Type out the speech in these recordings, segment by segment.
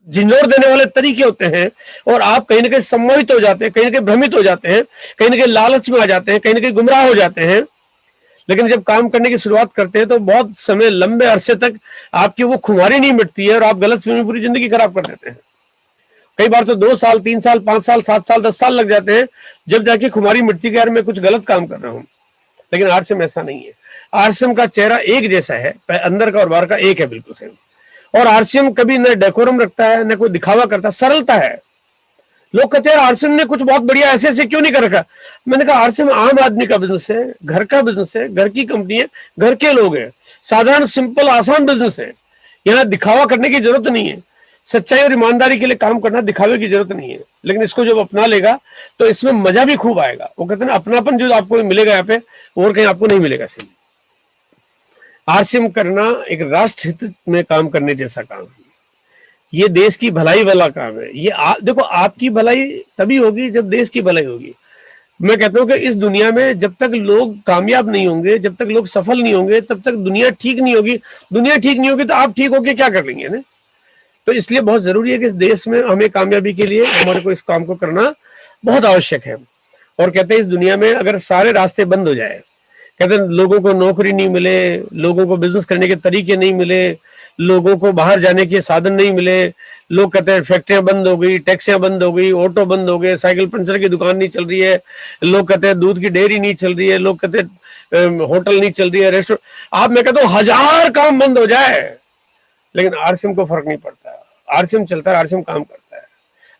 झिंझोर देने वाले तरीके होते हैं, और आप कहीं ना कहीं सम्मोहित हो जाते हैं, कहीं ना कहीं भ्रमित हो जाते हैं, कहीं ना कहीं लालच में आ जाते हैं, कहीं ना कहीं गुमराह हो जाते हैं। लेकिन जब काम करने की शुरुआत करते हैं तो बहुत समय, लंबे अरसे तक आपकी वो खुमारी नहीं मिटती है और आप गलतफहमी में पूरी जिंदगी खराब कर देते हैं। कई बार तो 2 साल, 3 साल, 5 साल, 7 साल, 10 साल लग जाते हैं जब जाके खुमारी मिटती है, यार मैं कुछ गलत काम कर रहा हूं। लेकिन आरसीएम ऐसा नहीं है। आरसीएम का चेहरा एक जैसा है, अंदर का और बाहर का एक है, बिल्कुल सेम। और आरसीएम कभी न डेकोरम रखता है, न कोई दिखावा करता, सरलता है। लोग कहते हैं आरसीएम ने कुछ बहुत बढ़िया ऐसे ऐसे क्यों नहीं कर रखा। मैंने कहा आरसीएम आम आदमी का बिजनेस है, घर का बिजनेस है, घर की कंपनी है, घर के लोग हैं, साधारण सिंपल आसान बिजनेस है। यहाँ दिखावा करने की जरूरत नहीं है। सच्चाई और ईमानदारी के लिए काम करना, दिखावे की जरूरत नहीं है। लेकिन इसको जब अपना लेगा तो इसमें मजा भी खूब आएगा। वो कहते हैं ना, अपनापन जो आपको मिलेगा यहाँ पे और कहीं आपको नहीं मिलेगा। आरसीएम करना एक राष्ट्र हित में काम करने जैसा काम है। ये देश की भलाई वाला काम है। ये देखो, आपकी भलाई तभी होगी जब देश की भलाई होगी। मैं कहता हूं कि इस दुनिया में जब तक लोग कामयाब नहीं होंगे, जब तक लोग सफल नहीं होंगे, तब तक दुनिया ठीक नहीं होगी। दुनिया ठीक नहीं होगी तो आप ठीक होके क्या कर लेंगे ना। तो इसलिए बहुत जरूरी है कि इस देश में हमें कामयाबी के लिए हमारे को इस काम को करना बहुत आवश्यक है। और कहते हैं इस दुनिया में अगर सारे रास्ते बंद हो जाए, कहते हैं लोगों को नौकरी नहीं मिले, लोगों को बिजनेस करने के तरीके नहीं मिले, लोगों को बाहर जाने के साधन नहीं मिले, लोग कहते हैं फैक्ट्रियां बंद हो गई, टैक्सियां बंद हो गई, ऑटो बंद हो गए, साइकिल पंचर की दुकान नहीं चल रही है, लोग कहते हैं दूध की डेयरी नहीं चल रही है, लोग कहते हैं होटल नहीं चल रही है, रेस्टोरेंट। आप मैं कहता हूँ 1000 काम बंद हो जाए, लेकिन आरसीएम को फर्क नहीं पड़ता। आरसीएम चलता है, आरसीएम काम करता है।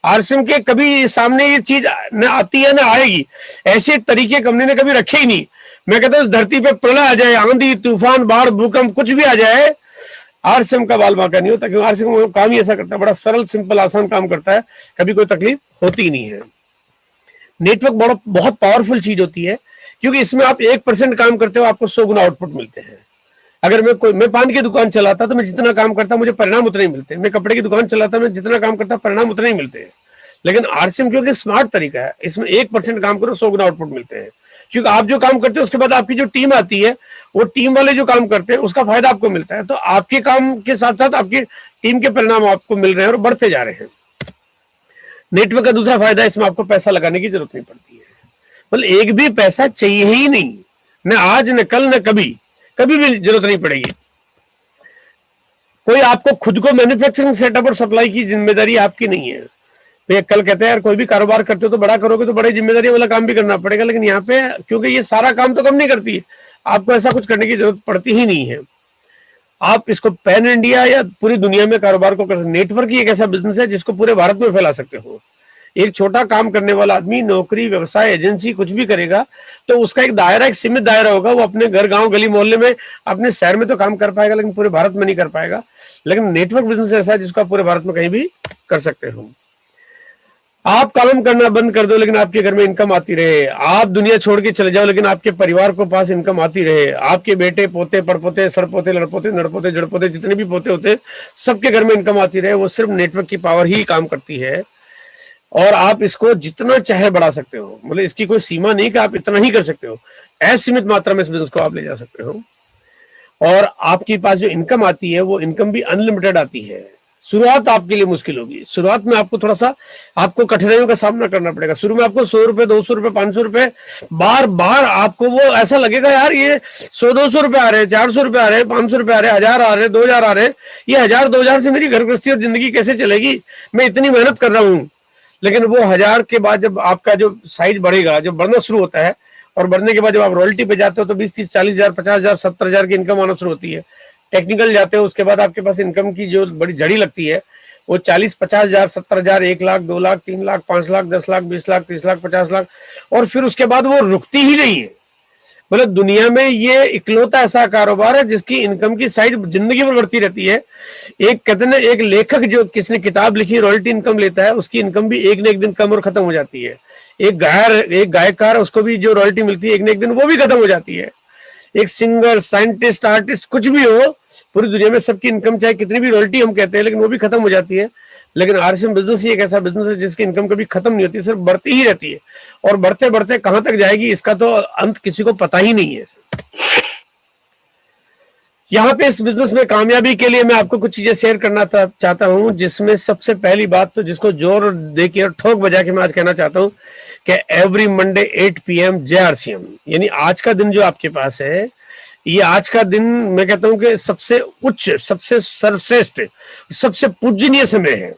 आरसीएम के कभी सामने ये चीज न आती है, न आएगी। ऐसे तरीके कंपनी ने कभी रखे ही नहीं। मैं कहता हूँ इस धरती पे प्रलय आ जाए, आंधी तूफान बाढ़ भूकंप कुछ भी आ जाए, आरसीएम का बाल बांका नहीं होता। क्योंकि आरसीएम काम ही ऐसा करता है, बड़ा सरल सिंपल आसान काम करता है, कभी कोई तकलीफ होती ही नहीं है। नेटवर्क बहुत पावरफुल चीज होती है, क्योंकि इसमें आप 1% काम करते हो, आपको 100 गुना आउटपुट मिलते हैं। अगर मैं पान की दुकान चलाता तो मैं जितना काम करता मुझे परिणाम उतने ही मिलते। मैं कपड़े की दुकान चलाता, मैं जितना काम करता परिणाम उतने ही मिलते हैं। लेकिन आरसीएम क्योंकि स्मार्ट तरीका है, इसमें 1% काम करो 100 गुना आउटपुट मिलते हैं। क्योंकि आप जो काम करते हो उसके बाद आपकी जो टीम आती है, वो टीम वाले जो काम करते हैं उसका फायदा आपको मिलता है। तो आपके काम के साथ साथ आपकी टीम के परिणाम आपको मिल रहे हैं और बढ़ते जा रहे हैं। नेटवर्क का दूसरा फायदा, इसमें आपको पैसा लगाने की जरूरत नहीं पड़ती है। मतलब एक भी पैसा चाहिए ही नहीं, न आज न कल न कभी भी जरूरत नहीं पड़ेगी। कोई आपको खुद को मैन्युफैक्चरिंग सेटअप और सप्लाई की जिम्मेदारी आपकी नहीं है। तो कल कहते हैं यार कोई भी कारोबार करते हो तो बड़ा करोगे तो बड़ी जिम्मेदारी वाला काम भी करना पड़ेगा। लेकिन यहाँ पे क्योंकि ये सारा काम तो कंपनी करती है, आपको ऐसा कुछ करने की जरूरत पड़ती ही नहीं है। आप इसको पैन इंडिया या पूरी दुनिया में कारोबार को कर सकते। नेटवर्क ही एक ऐसा बिजनेस है जिसको पूरे भारत में फैला सकते हो। एक छोटा काम करने वाला आदमी नौकरी, व्यवसाय, एजेंसी कुछ भी करेगा तो उसका एक दायरा, एक सीमित दायरा होगा। वो अपने घर, गांव, गली, मोहल्ले में, अपने शहर में तो काम कर पाएगा, लेकिन पूरे भारत में नहीं कर पाएगा। लेकिन नेटवर्क बिजनेस ऐसा है जिसको आप पूरे भारत में कहीं भी कर सकते हो। आप काम करना बंद कर दो लेकिन आपके घर में इनकम आती रहे। आप दुनिया छोड़ के चले जाओ लेकिन आपके परिवार को पास इनकम आती रहे। आपके बेटे, पोते, पड़पोते, सरपोते, लड़पोते, नड़पोते, जड़पोते, जितने भी पोते होते, सबके घर में इनकम आती रहे। वो सिर्फ नेटवर्क की पावर ही काम करती है। और आप इसको जितना चाहे बढ़ा सकते हो। मतलब इसकी कोई सीमा नहीं कि आप इतना ही कर सकते हो। असीमित मात्रा में इस बिजनेस को आप ले जा सकते हो। और आपके पास जो इनकम आती है वो इनकम भी अनलिमिटेड आती है। शुरुआत आपके लिए मुश्किल होगी। शुरुआत में आपको थोड़ा सा आपको कठिनाइयों का सामना करना पड़ेगा। शुरू में आपको 100 रुपए, 200 रुपए, 500 रुपए बार बार आपको वो ऐसा लगेगा यार ये 100-200 रुपए आ रहे हैं, 400 रुपए आ रहे हैं, 500 रुपए आ रहे हैं, 1000 आ रहे हैं, 2000 आ रहे हैं। ये 1000-2000 से मेरी घर गृहस्थी और जिंदगी कैसे चलेगी? मैं इतनी मेहनत कर रहा हूँ। लेकिन वो 1000 के बाद जब आपका जो साइज बढ़ेगा, जब बढ़ना शुरू होता है, और बढ़ने के बाद जब आप रॉयल्टी पे जाते हो तो 20, 30, 40,000, 50,000, 70,000 की इनकम आना शुरू होती है। टेक्निकल जाते हो उसके बाद आपके पास इनकम की जो बड़ी झड़ी लगती है वो 40-50,000, 70,000, 1 लाख, 2 लाख, 3 लाख, 5 लाख, 10 लाख, 20 लाख, 30 लाख, 50 लाख, और फिर उसके बाद वो रुकती ही नहीं है। मतलब दुनिया में ये इकलौता ऐसा कारोबार है जिसकी इनकम की साइज जिंदगी भर बढ़ती रहती है। एक कहते हैं ना, एक लेखक जो किसने किताब लिखी रॉयल्टी इनकम लेता है, उसकी इनकम भी एक न एक दिन कम और खत्म हो जाती है। एक गायककार उसको भी जो रॉयल्टी मिलती है एक न एक दिन वो भी खत्म हो जाती है। एक सिंगर, साइंटिस्ट, आर्टिस्ट कुछ भी हो, पूरी दुनिया में सबकी इनकम चाहे कितनी भी रॉयल्टी हम कहते हैं लेकिन वो भी खत्म हो जाती है। लेकिन आरसीएम बिजनेस ही एक ऐसा बिजनेस है जिसकी इनकम कभी खत्म नहीं होती, सिर्फ बढ़ती ही रहती है। और बढ़ते बढ़ते कहां तक जाएगी इसका तो अंत किसी को पता ही नहीं है। यहाँ पे इस बिजनेस में कामयाबी के लिए मैं आपको कुछ चीजें शेयर करना चाहता हूँ, जिसमें सबसे पहली बात तो जिसको जोर देके और ठोक बजा के मैं आज कहना चाहता हूँ कि एवरी मंडे 8 PM JRCM, यानी आज का दिन जो आपके पास है, ये आज का दिन मैं कहता हूँ कि सबसे उच्च, सबसे सर्वश्रेष्ठ, सबसे पूजनीय समय है।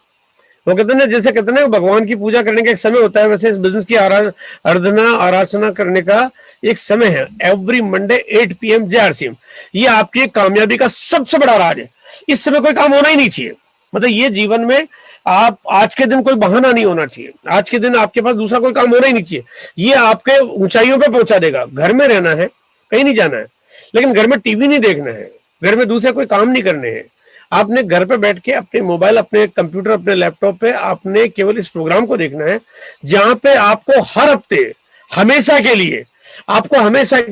वो कहते हैं ना, जैसे कहते हैं ना भगवान की पूजा करने का एक समय होता है, वैसे इस बिजनेस की आराधना आराधना करने का एक समय है। एवरी मंडे 8 PM JRCM, ये आपकी कामयाबी का सबसे बड़ा राज है। इस समय कोई काम होना ही नहीं चाहिए, मतलब ये जीवन में आप आज के दिन कोई बहाना नहीं होना चाहिए, आज के दिन आपके पास दूसरा कोई काम होना ही नहीं चाहिए। ये आपके ऊंचाइयों पे पहुंचा देगा। घर में रहना है, कहीं नहीं जाना है, लेकिन घर में टीवी नहीं देखना है, घर में दूसरे कोई काम नहीं करने हैं। आपने घर पे बैठ के अपने मोबाइल, अपने कंप्यूटर, अपने लैपटॉप पे आपने केवल इस प्रोग्राम को देखना है, जहां पे आपको हर हफ्ते हमेशा के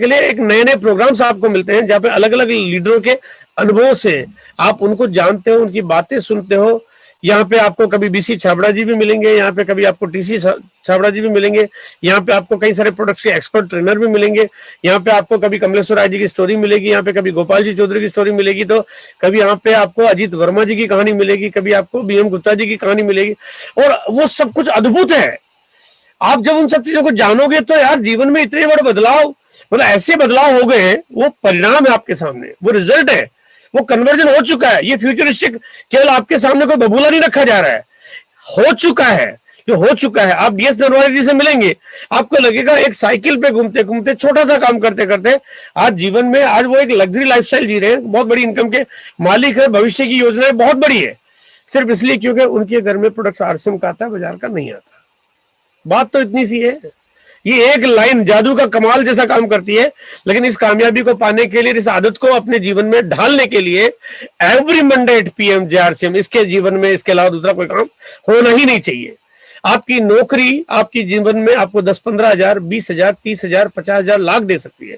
लिए एक नए नए प्रोग्राम्स आपको मिलते हैं, जहां पे अलग अलग लीडरों के अनुभव से आप उनको जानते हो, उनकी बातें सुनते हो। यहाँ पे आपको कभी बीसी छाबड़ा जी भी मिलेंगे, यहाँ पे कभी आपको टीसी छाबड़ा जी भी मिलेंगे, यहाँ पे आपको कई सारे प्रोडक्ट्स के एक्सपर्ट ट्रेनर भी मिलेंगे, यहाँ पे आपको कभी कमलेश्वर राय जी की स्टोरी मिलेगी, यहाँ पे कभी गोपाल जी चौधरी की स्टोरी मिलेगी, तो कभी यहाँ पे आपको अजीत वर्मा जी की कहानी मिलेगी, कभी आपको BM गुप्ता जी की कहानी मिलेगी, और वो सब कुछ अद्भुत है। आप जब उन सब चीजों को जानोगे तो यार जीवन में इतने बड़े बदलाव, मतलब ऐसे बदलाव हो गए हैं, वो परिणाम है आपके सामने, वो रिजल्ट है, वो कन्वर्जन हो चुका है। ये फ्यूचरिस्टिक केवल आपके सामने कोई बबूला नहीं रखा जा रहा है, हो चुका है, जो हो चुका है। आप DS नरवाल जी से मिलेंगे, आपको लगेगा एक साइकिल पे घूमते घूमते, छोटा सा काम करते करते आज जीवन में, आज वो एक लग्जरी लाइफस्टाइल जी रहे हैं, बहुत बड़ी इनकम के मालिक है, भविष्य की योजनाएं बहुत बड़ी है, सिर्फ इसलिए क्योंकि उनके घर में प्रोडक्ट RCM का आता है, बाजार का नहीं आता। बात तो इतनी सी है। ये एक लाइन जादू का कमाल जैसा काम करती है, लेकिन इस कामयाबी को पाने के लिए, इस आदत को अपने जीवन में ढालने के लिए एवरी मंडे 8 PM JRCM, इसके जीवन में इसके अलावा दूसरा कोई काम होना ही नहीं चाहिए। आपकी नौकरी आपकी जीवन में आपको 10-15 हजार, 20,000, 30,000, 50,000, लाख दे सकती है,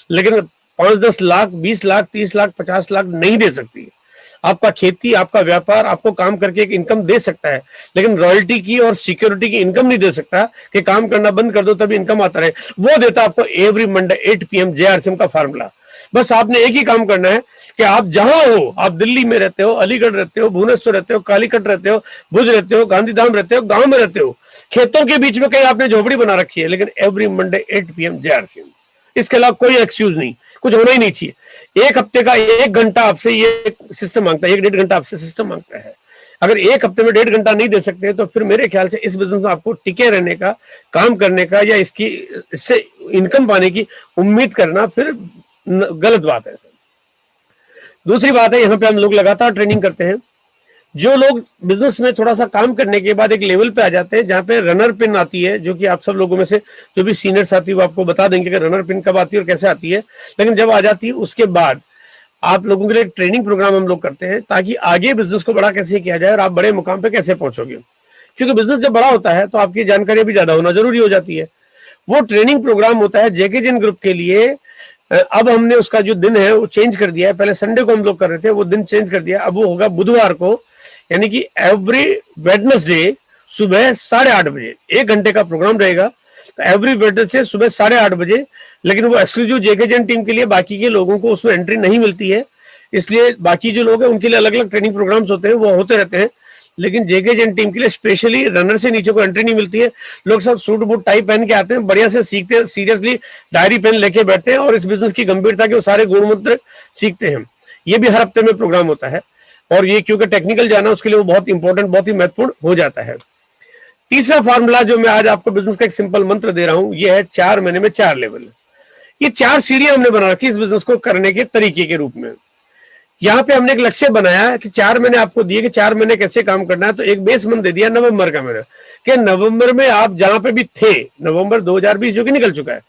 लेकिन 5-10 लाख, 20 लाख, 30 लाख, 50 लाख नहीं दे सकती है। आपका खेती, आपका व्यापार आपको काम करके एक इनकम दे सकता है, लेकिन रॉयल्टी की और सिक्योरिटी की इनकम नहीं दे सकता कि काम करना बंद कर दो तभी इनकम आता रहे। वो देता आपको एवरी मंडे 8 PM JRCM का फार्मूला। बस आपने एक ही काम करना है कि आप जहां हो, आप दिल्ली में रहते हो, अलीगढ़ रहते हो, भुवनेश्वर रहते हो, कालीकट रहते हो, भुज रहते हो, गांधीधाम रहते हो, गांव में रहते हो, खेतों के बीच में कहीं आपने झोपड़ी बना रखी है, लेकिन एवरी मंडे 8 PM JRCM, इसके अलावा कोई एक्सक्यूज नहीं, कुछ होना ही नहीं चाहिए। एक हफ्ते का 1 घंटा आपसे ये सिस्टम मांगता है, 1-1.5 घंटा आपसे सिस्टम मांगता है। अगर एक हफ्ते में 1.5 घंटा नहीं दे सकते तो फिर मेरे ख्याल से इस बिजनेस में आपको टिके रहने का, काम करने का, या इससे इनकम पाने की उम्मीद करना फिर गलत बात है। दूसरी बात है, यहाँ पे हम लोग लगातार ट्रेनिंग करते हैं। जो लोग बिजनेस में थोड़ा सा काम करने के बाद एक लेवल पे आ जाते हैं जहां पे रनर पिन आती है, जो कि आप सब लोगों में से जो भी सीनियर साथी वो आपको बता देंगे कि रनर पिन कब आती है और कैसे आती है, लेकिन जब आ जाती है उसके बाद आप लोगों के लिए ट्रेनिंग प्रोग्राम हम लोग करते हैं, ताकि आगे बिजनेस को बड़ा कैसे किया जाए और आप बड़े मुकाम पे कैसे पहुंचोगे। क्योंकि बिजनेस जब बड़ा होता है तो आपकी जानकारी भी ज्यादा होना जरूरी हो जाती है। वो ट्रेनिंग प्रोग्राम होता है जेके जिन ग्रुप के लिए। अब हमने उसका जो दिन है वो चेंज कर दिया है, पहले संडे को हम लोग कर रहे थे, वो दिन चेंज कर दिया, अब वो होगा बुधवार को, यानी कि एवरी वेडनेसडे सुबह 8:30 बजे 1 घंटे का प्रोग्राम रहेगा। तो एवरी वेडनेसडे सुबह 8:30 बजे, लेकिन वो एक्सक्लूसिव जेके जैन टीम के लिए, बाकी के लोगों को उसमें एंट्री नहीं मिलती है, इसलिए बाकी जो लोग हैं उनके लिए अलग अलग ट्रेनिंग प्रोग्राम्स होते हैं, वो होते रहते हैं, लेकिन जेके जैन टीम के लिए स्पेशली रनर से नीचे को एंट्री नहीं मिलती है। लोग सब सूट बूट टाई पहन के आते हैं, बढ़िया से सीखते हैं, सीरियसली डायरी पेन लेके बैठते हैं और इस बिजनेस की गंभीरता के वो सारे गुण मंत्र सीखते हैं। ये भी हर हफ्ते में प्रोग्राम होता है, और ये क्योंकि टेक्निकल जाना उसके लिए वो बहुत इंपॉर्टेंट, बहुत ही महत्वपूर्ण हो जाता है। तीसरा फार्मूला जो मैं आज आपको बिजनेस का एक सिंपल मंत्र दे रहा हूं, ये है 4 महीने में 4 लेवल। ये 4 सीढ़ियां हमने बना रखी इस बिजनेस को करने के तरीके के रूप में। यहाँ पे हमने एक लक्ष्य बनाया कि 4 महीने आपको दिए कि 4 महीने कैसे काम करना है, तो एक बेस मंथ दे दिया नवंबर का महीना, कि नवंबर में आप जहां पे भी थे, नवंबर 2020 जो कि निकल चुका है,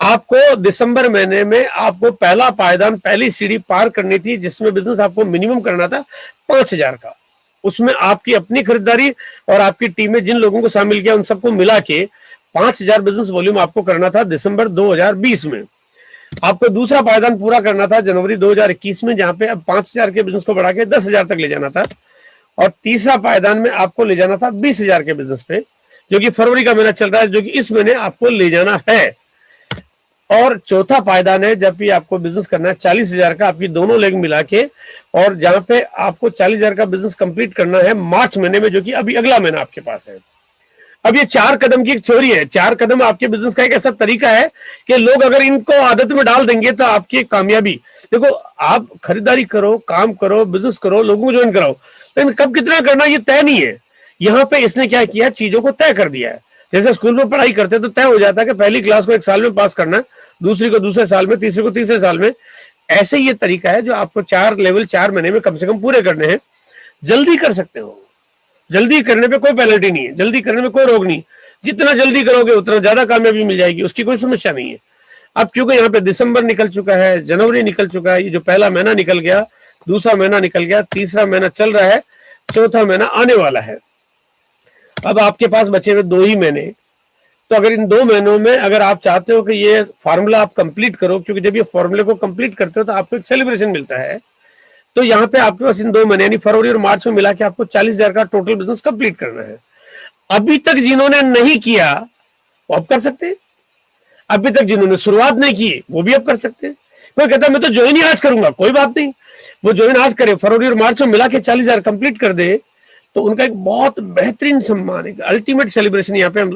आपको दिसंबर महीने में आपको पहला पायदान, पहली सीढ़ी पार करनी थी, जिसमें बिजनेस आपको मिनिमम करना था 5,000 का। उसमें आपकी अपनी खरीदारी और आपकी टीम में जिन लोगों को शामिल किया उन सबको मिला के 5,000 बिजनेस वॉल्यूम आपको करना था दिसंबर 2020 में। आपको दूसरा पायदान पूरा करना था जनवरी 2021 में, जहां पे अब 5,000 के बिजनेस को बढ़ा के 10,000 तक ले जाना था, और तीसरा पायदान में आपको ले जाना था 20,000 के बिजनेस पे, जो कि फरवरी का महीना चल रहा है, जो कि इस महीने आपको ले जाना है। और चौथा पायदान है, जब भी आपको बिजनेस करना है 40,000 का, आपकी दोनों लेग मिला के, और जहां पे आपको 40,000 का बिजनेस कंप्लीट करना है मार्च महीने में, जो कि अभी अगला महीना आपके पास है। अब ये 4 कदम की एक थ्योरी है। 4 कदम आपके बिजनेस का एक ऐसा तरीका है कि लोग अगर इनको आदत में डाल देंगे तो आपकी कामयाबी, देखो आप खरीदारी करो, काम करो, बिजनेस करो, लोगों को ज्वाइन कराओ, लेकिन कब कितना करना ये तय नहीं है। यहाँ पे इसने क्या किया, चीजों को तय कर दिया है। जैसे स्कूल में पढ़ाई करते तो तय हो जाता है कि पहली क्लास को 1 साल में पास करना है, दूसरी को दूसरे साल में, तीसरी को तीसरे साल में। ऐसे ये तरीका है जो आपको 4 लेवल 4 महीने में कम से कम पूरे करने हैं। जल्दी कर सकते हो, जल्दी करने पे कोई पेनल्टी नहीं है, जल्दी करने में कोई रोक नहीं। जितना जल्दी करोगे उतना ज्यादा कामयाबी मिल जाएगी, उसकी कोई समस्या नहीं है। अब क्योंकि यहाँ पे दिसंबर निकल चुका है, जनवरी निकल चुका है, ये जो पहला महीना निकल गया, दूसरा महीना निकल गया, तीसरा महीना चल रहा है, चौथा महीना आने वाला है। अब आपके पास बचे हुए 2 ही महीने। तो अगर इन 2 महीनों में अगर आप चाहते हो कि ये फार्मूला आप कंप्लीट करो, क्योंकि जब ये फॉर्मूले को कंप्लीट करते हो तो आपको एक सेलिब्रेशन मिलता है, तो यहाँ पे आपके पास इन 2 महीने यानी फरवरी और मार्च में मिला के आपको 40,000 का टोटल बिजनेस कंप्लीट करना है। अभी तक जिन्होंने नहीं किया वो अब कर सकते हैं, अभी तक जिन्होंने शुरुआत नहीं की वो भी अब कर सकते हैं। कोई कहता है मैं तो ज्वाइन ही आज करूंगा, कोई बात नहीं, वो ज्वाइन आज करे, फरवरी और मार्च में मिला के 40,000 कंप्लीट कर दे, तो उनका एक बहुत बेहतरीन सम्मान है, अल्टीमेट सेलिब्रेशन यहाँ पे हम लोग